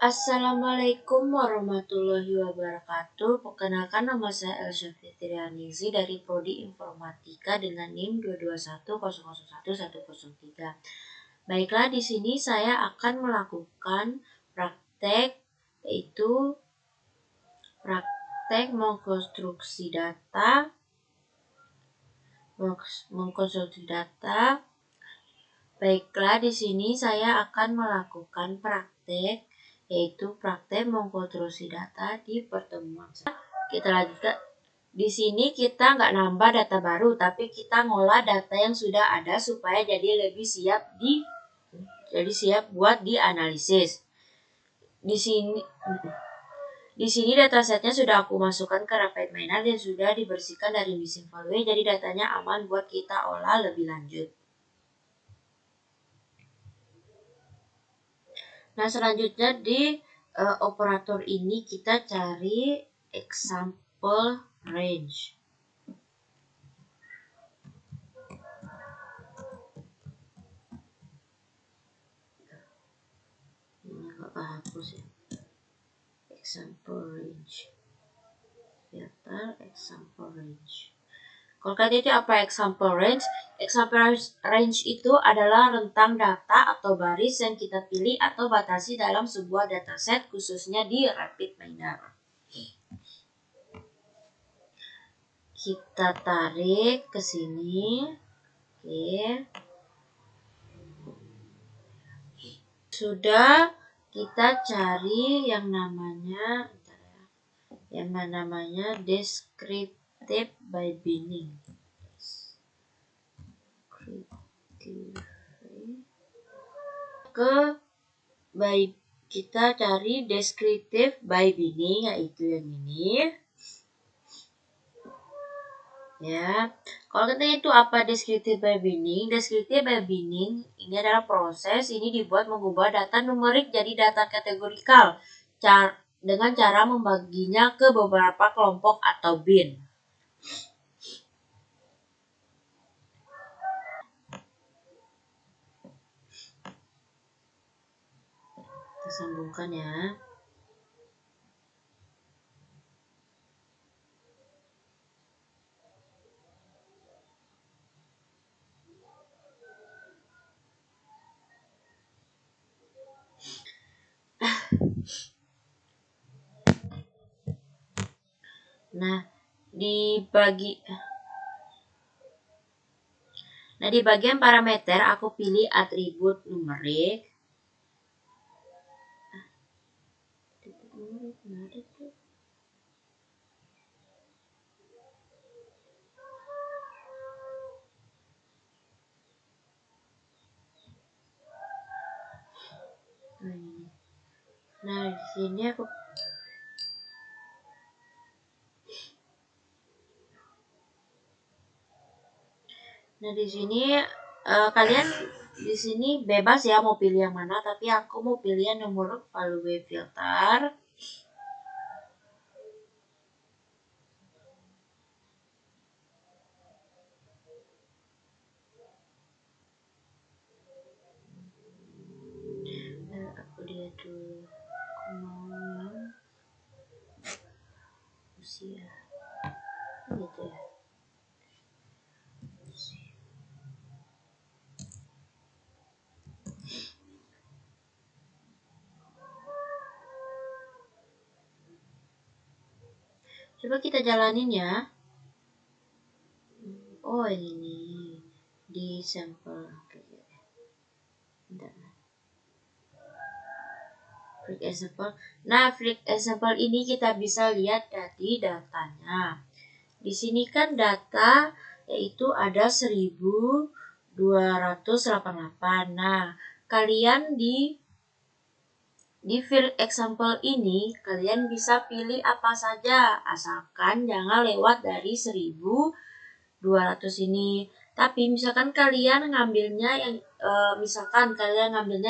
Assalamualaikum warahmatullahi wabarakatuh. Perkenalkan, nama saya Elsa Fitrianingsi dari Prodi Informatika dengan NIM 221001103. Baiklah, di sini saya akan melakukan praktek, yaitu praktek mengkonstruksi data. Baiklah, di sini saya akan melakukan praktek, yaitu praktek mengkonstruksi data di pertemuan. Kita lanjutkan. Di sini kita nggak nambah data baru, tapi kita ngolah data yang sudah ada supaya jadi lebih siap buat dianalisis. Di sini datasetnya sudah aku masukkan ke RapidMiner dan sudah dibersihkan dari missing value, jadi datanya aman buat kita olah lebih lanjut. Nah, selanjutnya di operator ini kita cari example range. Ini nggak kehapus ya. Example range. Filter example range. Kalau kalian itu apa example range? Example range itu adalah rentang data atau baris yang kita pilih atau batasi dalam sebuah dataset, khususnya di RapidMiner. Kita tarik ke sini. Oke. Sudah, kita cari yang namanya descriptive by binning. Kita cari descriptive by binning, yaitu yang ini. Ya, kalau kita itu apa descriptive by binning? Descriptive by binning ini adalah proses ini dibuat mengubah data numerik jadi data kategorikal dengan cara membaginya ke beberapa kelompok atau bin. Kita sambungkan ya. Nah, di bagian parameter aku pilih atribut numerik. Nah, di sini aku kalian di sini bebas ya mau pilih yang mana, tapi aku mau pilih yang nomor value filter. Aku lihat dulu kemauan usia gitu ya. Coba kita jalanin ya. Oh, ini di sampel. Freak example. Nah, freak example ini kita bisa lihat dari datanya. Di sini kan data yaitu ada 1288. Nah, kalian di field example ini kalian bisa pilih apa saja asalkan jangan lewat dari 1200 ini. Tapi misalkan kalian ngambilnya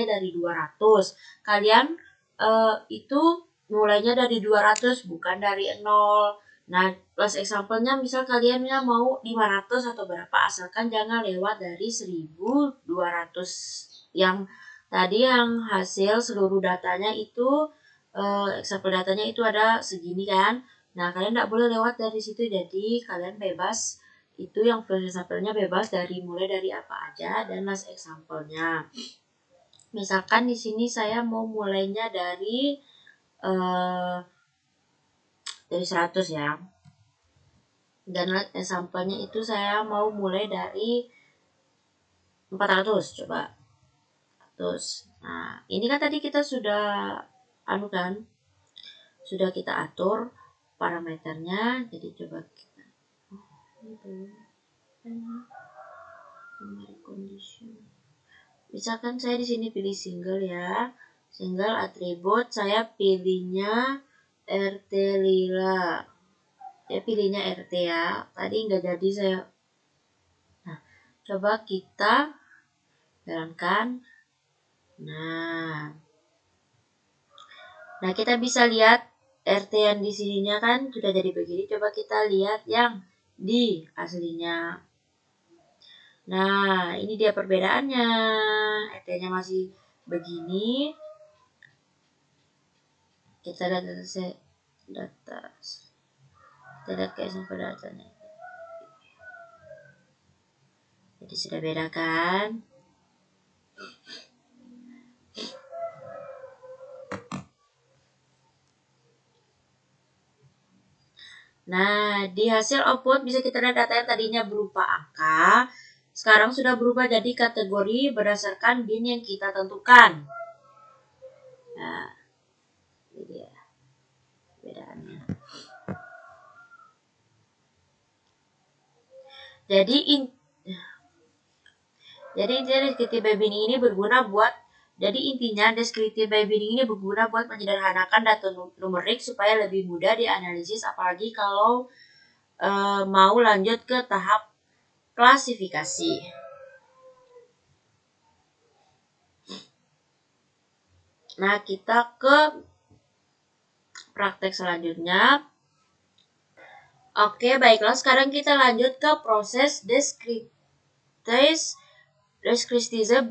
dari 200, kalian itu mulainya dari 200 bukan dari 0. Nah, plus example-nya misal kalian mau 500 atau berapa, asalkan jangan lewat dari 1200 yang tadi yang hasil seluruh datanya itu example datanya itu ada segini kan. Nah, kalian nggak boleh lewat dari situ, jadi kalian bebas, itu yang first example-nya bebas mulai dari apa aja dan last example-nya. Misalkan di sini saya mau mulainya dari 100 ya. Dan last example-nya itu saya mau mulai dari 400, coba. Terus, nah ini kan tadi kita sudah sudah kita atur parameternya, jadi coba kita condition. Misalkan saya di sini pilih single ya, single atribut, saya pilihnya RT lila, ya pilihnya RT ya, tadi nggak jadi saya. Nah, coba kita jalankan. Nah kita bisa lihat RT yang di sininya kan sudah jadi begini. Coba kita lihat yang di aslinya. Nah, ini dia perbedaannya. RT-nya masih begini. Kita lihat data. Kita lihat kayak sampai datanya. Jadi sudah beda kan? Nah, di hasil output bisa kita lihat data yang tadinya berupa angka, sekarang sudah berubah jadi kategori berdasarkan bin yang kita tentukan. Nah, ini dia perbedaannya. Jadi descriptive by binning ini berguna buat intinya descriptive by binning ini berguna buat menyederhanakan data numerik supaya lebih mudah dianalisis, apalagi kalau mau lanjut ke tahap klasifikasi. Nah, kita ke praktek selanjutnya. Oke, baiklah. Sekarang kita lanjut ke proses descriptive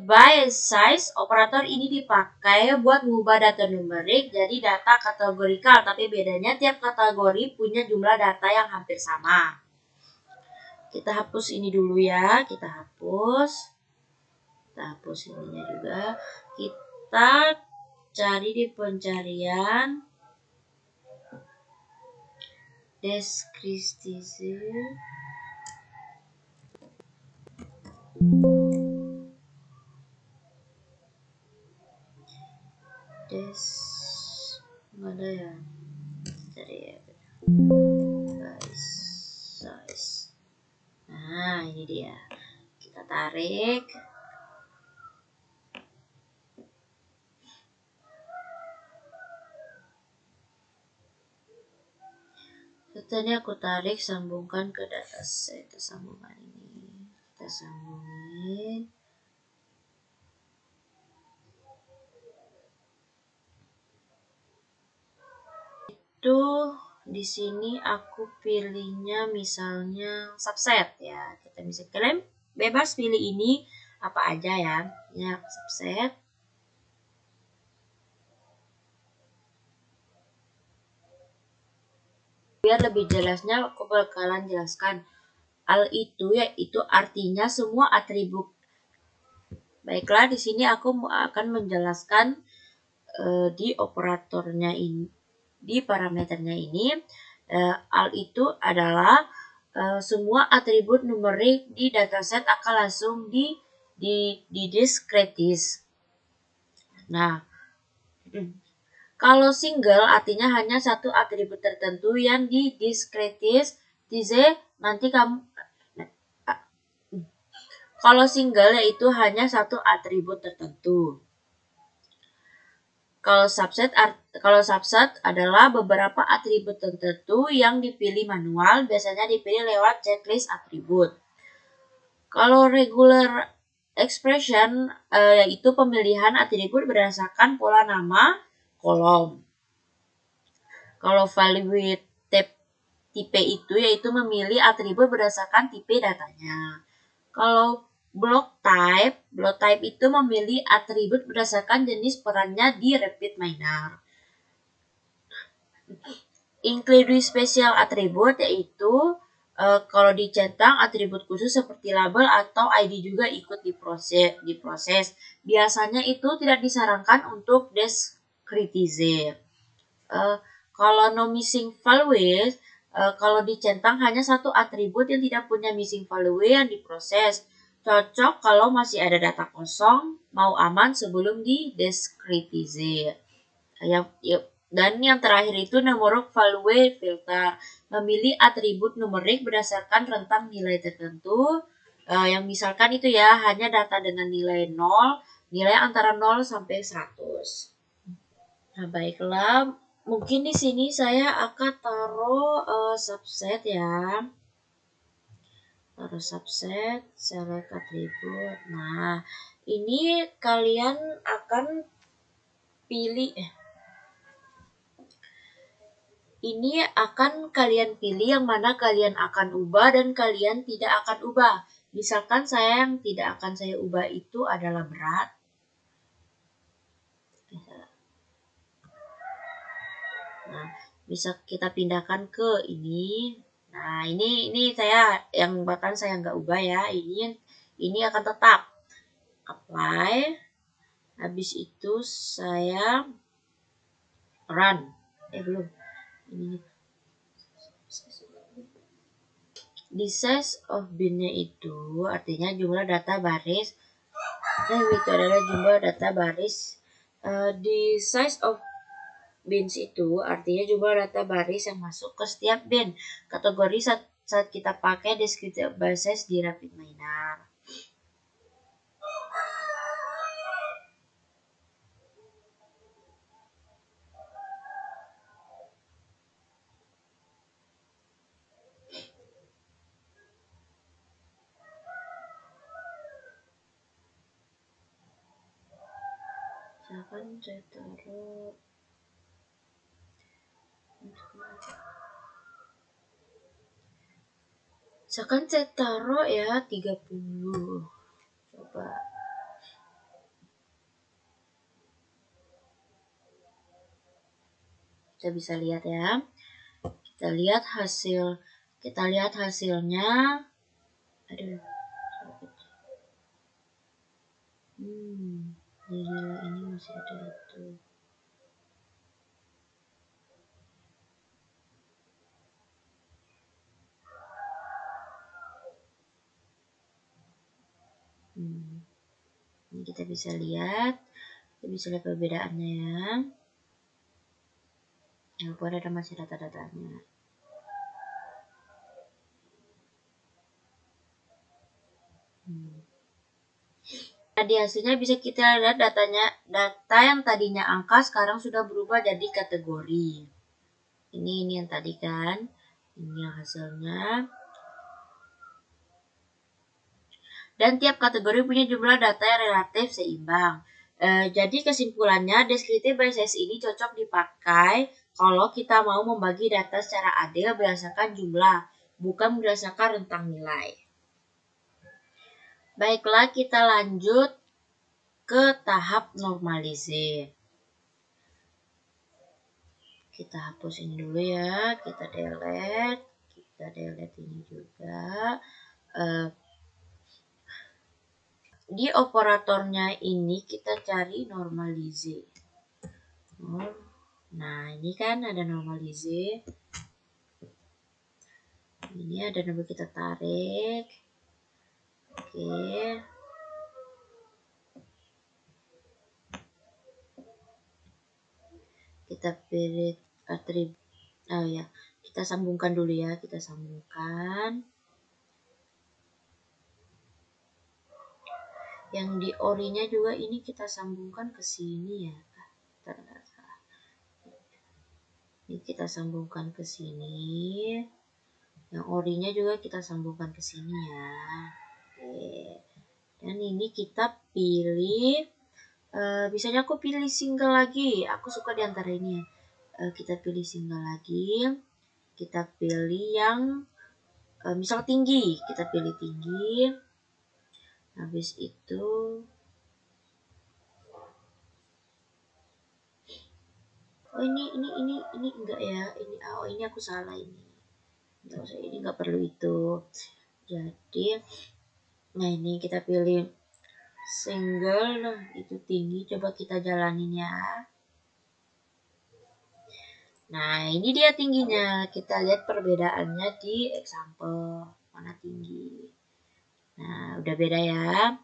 by size. Operator ini dipakai buat mengubah data numerik jadi data kategorikal, tapi bedanya tiap kategori punya jumlah data yang hampir sama. Kita hapus ini dulu ya, kita hapus ininya juga. Kita cari di pencarian descriptive mana ya, cari ya size. Nah, ini dia, kita tarik. Setelah aku tarik, sambungkan ke dataset. Kita sambungkan ini, kita sambungin. Itu di sini aku pilihnya misalnya subset ya. Kita bisa kalian bebas pilih ini apa aja ya. Ya, subset. Biar lebih jelasnya aku bakalan jelaskan. Hal itu yaitu artinya semua atribut. Baiklah, di sini aku akan menjelaskan di operatornya ini, di parameternya ini. Hal itu adalah semua atribut numerik di dataset akan langsung didiskretis. Nah, kalau single artinya hanya satu atribut tertentu yang didiskretis. Nanti kamu kalau single yaitu hanya satu atribut tertentu. Kalau subset adalah beberapa atribut tertentu yang dipilih manual, biasanya dipilih lewat checklist atribut. Kalau regular expression yaitu pemilihan atribut berdasarkan pola nama kolom. Kalau value tipe itu yaitu memilih atribut berdasarkan tipe datanya. Kalau block type itu memilih atribut berdasarkan jenis perannya di repeat minor. include special attribute, yaitu kalau dicentang atribut khusus seperti label atau ID juga ikut diproses. Biasanya itu tidak disarankan untuk discretize. Kalau no missing values, kalau dicentang hanya satu atribut yang tidak punya missing value yang diproses. Cocok kalau masih ada data kosong, mau aman sebelum dideskriptize. Dan yang terakhir itu numeric value filter. Memilih atribut numerik berdasarkan rentang nilai tertentu. Yang misalkan itu ya, hanya data dengan nilai 0, nilai antara 0 sampai 100. Nah, baiklah. Mungkin di sini saya akan taruh subset ya. Taruh subset, select atribut. Nah, ini kalian akan pilih ini akan kalian pilih yang mana kalian akan ubah dan kalian tidak akan ubah. Misalkan saya yang tidak akan saya ubah itu adalah berat. Nah, bisa kita pindahkan ke ini. Nah, ini saya yang bahkan saya nggak ubah ya. Ini akan tetap. Apply. Habis itu saya run. Belum. Ini. Di size of bin-nya itu artinya jumlah data baris. Itu adalah jumlah data baris. Di size of bins itu artinya jumlah data baris yang masuk ke setiap bin. Kategori saat kita pakai descriptive basis di RapidMiner. Misalkan saya taruh ya 30. Coba. Kita bisa lihat ya. Kita lihat hasilnya. Aduh. Ini masih ada itu. Ini kita bisa lihat perbedaannya ya. Walaupun ada masih data-datanya. Nah, di hasilnya bisa kita lihat data yang tadinya angka sekarang sudah berubah jadi kategori. Ini yang tadi kan. Ini yang hasilnya. Dan tiap kategori punya jumlah data yang relatif seimbang. Jadi kesimpulannya, descriptive basis ini cocok dipakai kalau kita mau membagi data secara adil berdasarkan jumlah, bukan berdasarkan rentang nilai. Baiklah, kita lanjut ke tahap normalize. Kita hapus ini dulu ya, kita delete ini juga. Di operatornya ini kita cari normalize. Nah, ini kan ada normalize. Ini ada nomor kita tarik. Oke. Kita pilih atribut. Oh ya, kita sambungkan dulu ya, kita sambungkan. Yang di orinya juga ini kita sambungkan ke sini ya. Ini kita sambungkan ke sini. Yang orinya juga kita sambungkan ke sini ya. Oke. Dan ini kita pilih. Biasanya aku pilih single lagi. Aku suka di antara ini ya. Kita pilih single lagi. Kita pilih yang misal tinggi. Kita pilih tinggi. Habis itu Oh ini enggak ya, ini oh ini aku salah ini. Enggak usah, ini enggak perlu itu. Jadi nah ini kita pilih single, nah itu tinggi, coba kita jalanin ya. Nah ini dia tingginya, kita lihat perbedaannya di example mana tinggi. Nah udah beda ya.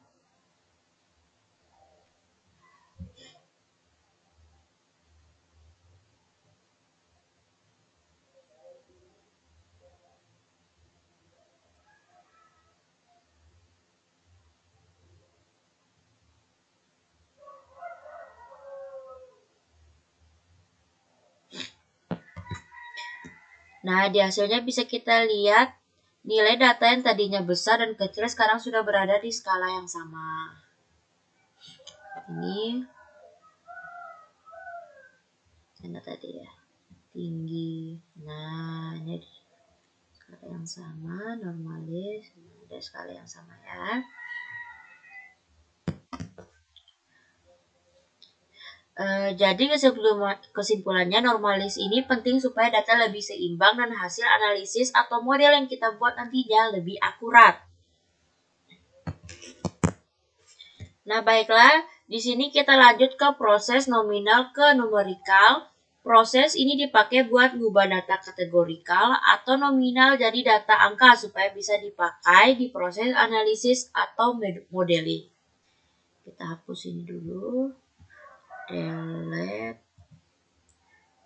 Nah, di hasilnya bisa kita lihat nilai data yang tadinya besar dan kecil sekarang sudah berada di skala yang sama. Ini mana tadi ya? Tinggi. Nah, ini skala yang sama, normalis, ada skala yang sama ya. Jadi kesimpulannya normalis ini penting supaya data lebih seimbang dan hasil analisis atau model yang kita buat nantinya lebih akurat. Nah, baiklah, di sini kita lanjut ke proses nominal ke numerikal. Proses ini dipakai buat ngubah data kategorikal atau nominal jadi data angka supaya bisa dipakai di proses analisis atau modeling. Kita hapus ini dulu. Delete.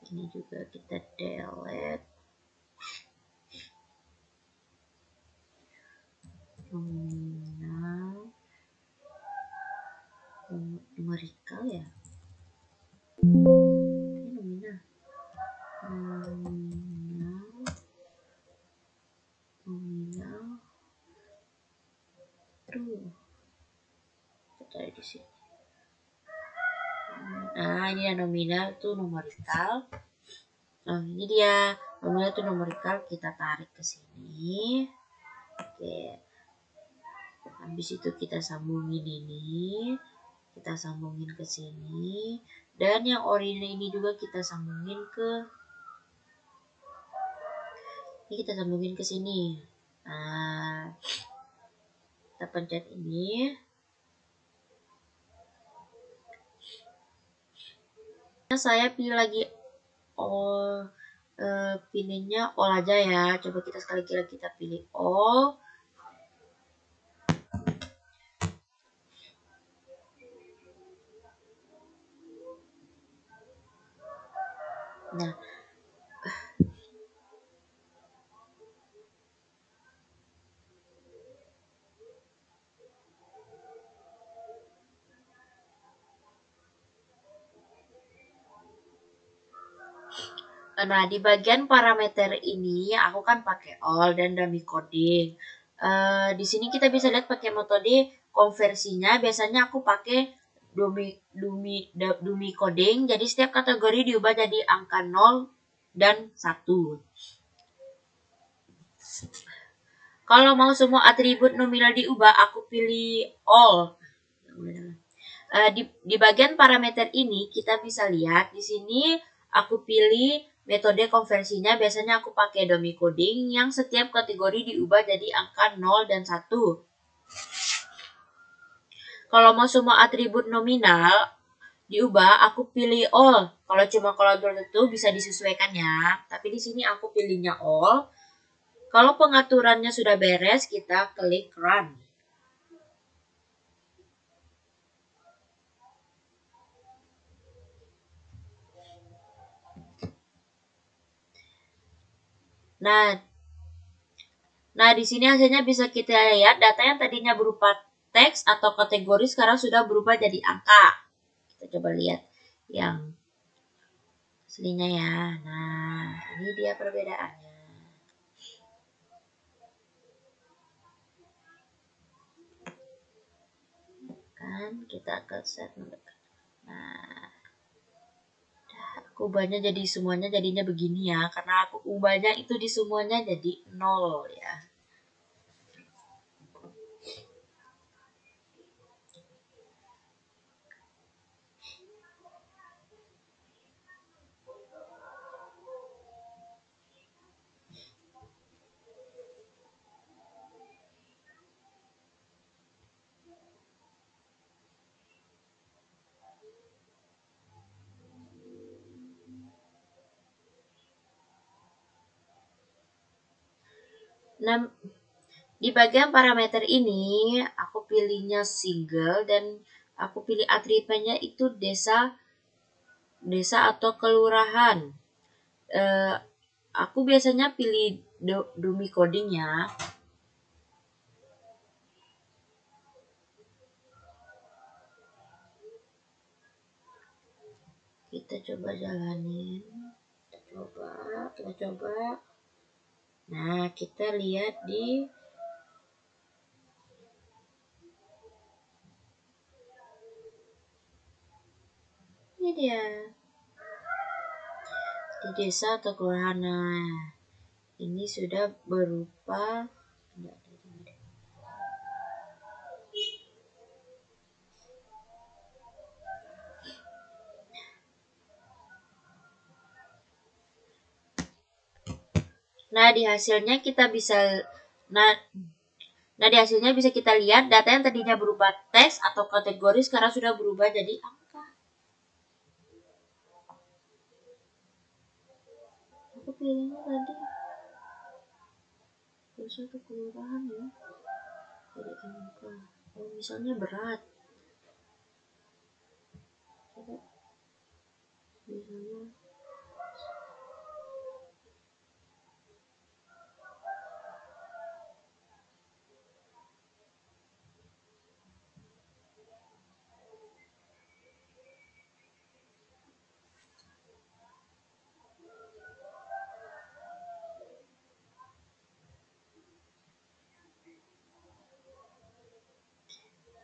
Ini juga kita delete. Nominal. Numerikal ya. Nominal. Nominal. Tuh. Kita di sini. Nah, ini yang nominal tuh numerikal. Nah, ini dia. Nominal tuh numerikal, kita tarik ke sini. Oke. Habis itu kita sambungin ini. Kita sambungin ke sini. Dan yang ordinal ini juga kita sambungin ke ini, kita sambungin ke sini. Nah, kita pencet ini. Saya pilih lagi all, pilihnya all aja ya. Coba kita sekali kita pilih all. Nah, di bagian parameter ini aku kan pakai all dan dummy coding. Di sini kita bisa lihat pakai metode konversinya. Biasanya aku pakai dummy coding. Jadi setiap kategori diubah jadi angka 0 dan 1. Kalau mau semua atribut nominal diubah, aku pilih all. Di bagian parameter ini kita bisa lihat di sini aku pilih metode konversinya. Biasanya aku pakai dummy coding yang setiap kategori diubah jadi angka 0 dan 1. Kalau mau semua atribut nominal diubah, aku pilih all. Kalau cuma kolabor itu bisa disesuaikan ya. Tapi di sini aku pilihnya all. Kalau pengaturannya sudah beres, kita klik run. Nah, di sini hasilnya bisa kita lihat data yang tadinya berupa teks atau kategori sekarang sudah berubah jadi angka. Kita coba lihat yang aslinya ya. Nah, ini dia perbedaannya. Kan kita ke set. Nah, aku ubahnya jadi semuanya jadinya begini ya. Karena aku ubahnya itu di semuanya jadi 0 ya. Nah, di bagian parameter ini aku pilihnya single dan aku pilih atributnya itu desa atau kelurahan. Aku biasanya pilih dummy coding ya. Kita coba jalanin. Kita coba. Nah, kita lihat di ini dia. Di desa atau kelurahan. Nah, ini sudah berupa Nah, di hasilnya kita bisa nah Nah, di hasilnya bisa kita lihat data yang tadinya berupa teks atau kategori sekarang sudah berubah jadi angka. Aku pilihnya tadi desa atau kelurahan ya. Jadi angka. Oh, misalnya berat.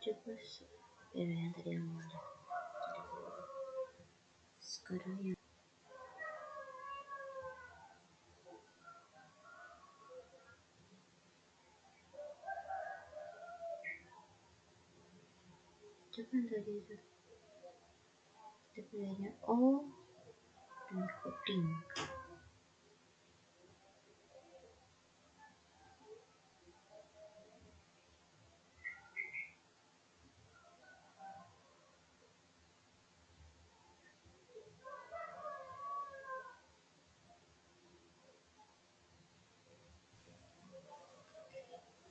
Coba misalnya coba yang tadi yang mana? Sekarang yang coba yang tadi itu. Kita pilihnya nomor coding.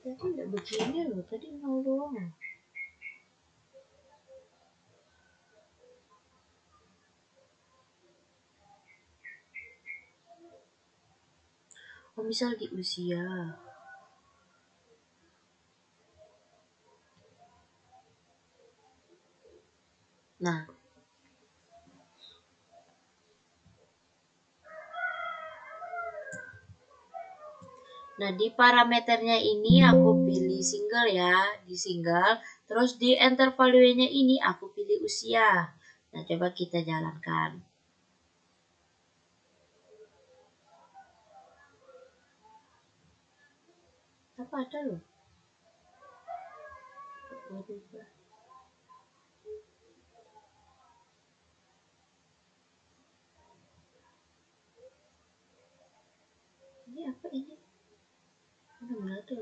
Tadi tidak begini loh, tadi 0 doang. Oh, misal di usia. Nah, di parameternya ini aku pilih single ya, di single. Terus di enter value-nya ini aku pilih usia. Nah, coba kita jalankan. Apa ada loh? Ini apa ini? Mana tuh?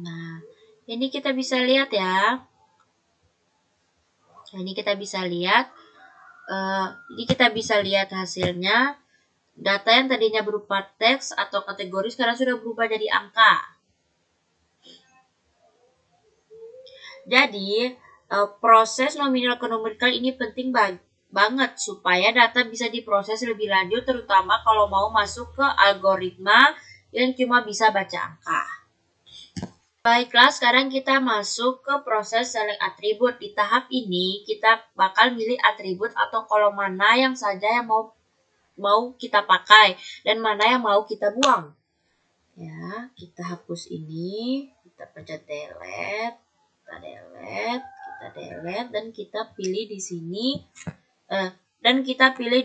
Nah, ini kita bisa lihat ya. Ini kita bisa lihat. Ini kita bisa lihat hasilnya. Data yang tadinya berupa teks atau kategori sekarang sudah berubah jadi angka. Jadi, proses nominal ke numerikal ini penting banget supaya data bisa diproses lebih lanjut, terutama kalau mau masuk ke algoritma yang cuma bisa baca angka. Baiklah, sekarang kita masuk ke proses select atribut. Di tahap ini, kita bakal milih atribut atau kolom mana yang saja yang mau kita pakai dan mana yang mau kita buang. Ya, kita hapus ini, kita pencet delete, dan kita pilih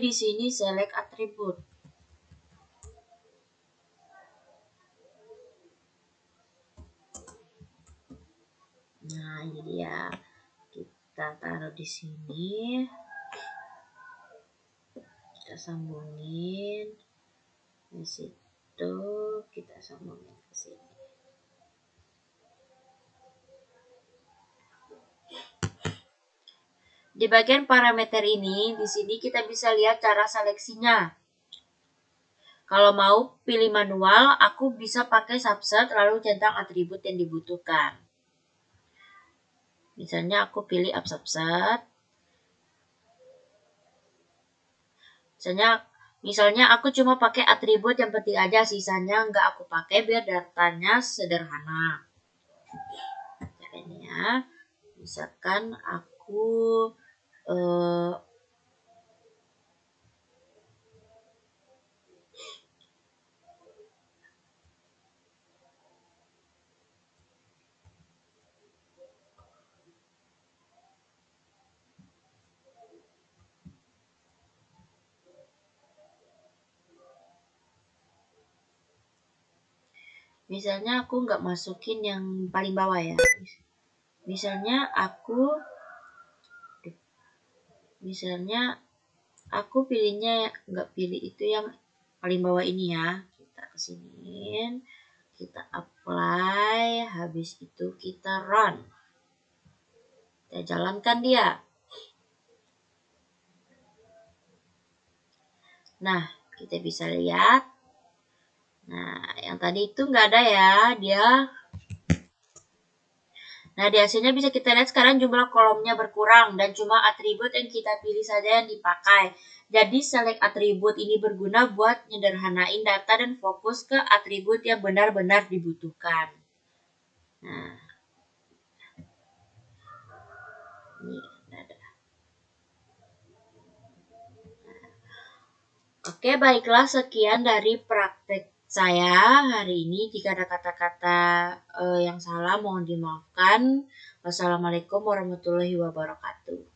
di sini select atribut. Nah, ini dia. Kita taruh di sini. Kita sambungin. Di situ kita sambungin ke sini. Di bagian parameter ini, di sini kita bisa lihat cara seleksinya. Kalau mau pilih manual, aku bisa pakai subset lalu centang atribut yang dibutuhkan. Misalnya aku pilih up subset. Misalnya aku cuma pakai atribut yang penting aja, sisanya nggak aku pakai biar datanya sederhana. Caranya, misalkan aku misalnya aku nggak masukin yang paling bawah ya. Misalnya aku pilihnya nggak pilih itu yang paling bawah ini ya. Kita kesiniin, kita apply, habis itu kita run. Kita jalankan dia. Nah, kita bisa lihat. Nah, yang tadi itu nggak ada ya, dia. Nah, di hasilnya bisa kita lihat sekarang jumlah kolomnya berkurang dan cuma atribut yang kita pilih saja yang dipakai. Jadi, select atribut ini berguna buat nyederhanain data dan fokus ke atribut yang benar-benar dibutuhkan. Nah, ini ada. Oke, baiklah sekian dari praktek saya hari ini. Jika ada kata-kata yang salah mohon dimaafkan. Wassalamualaikum warahmatullahi wabarakatuh.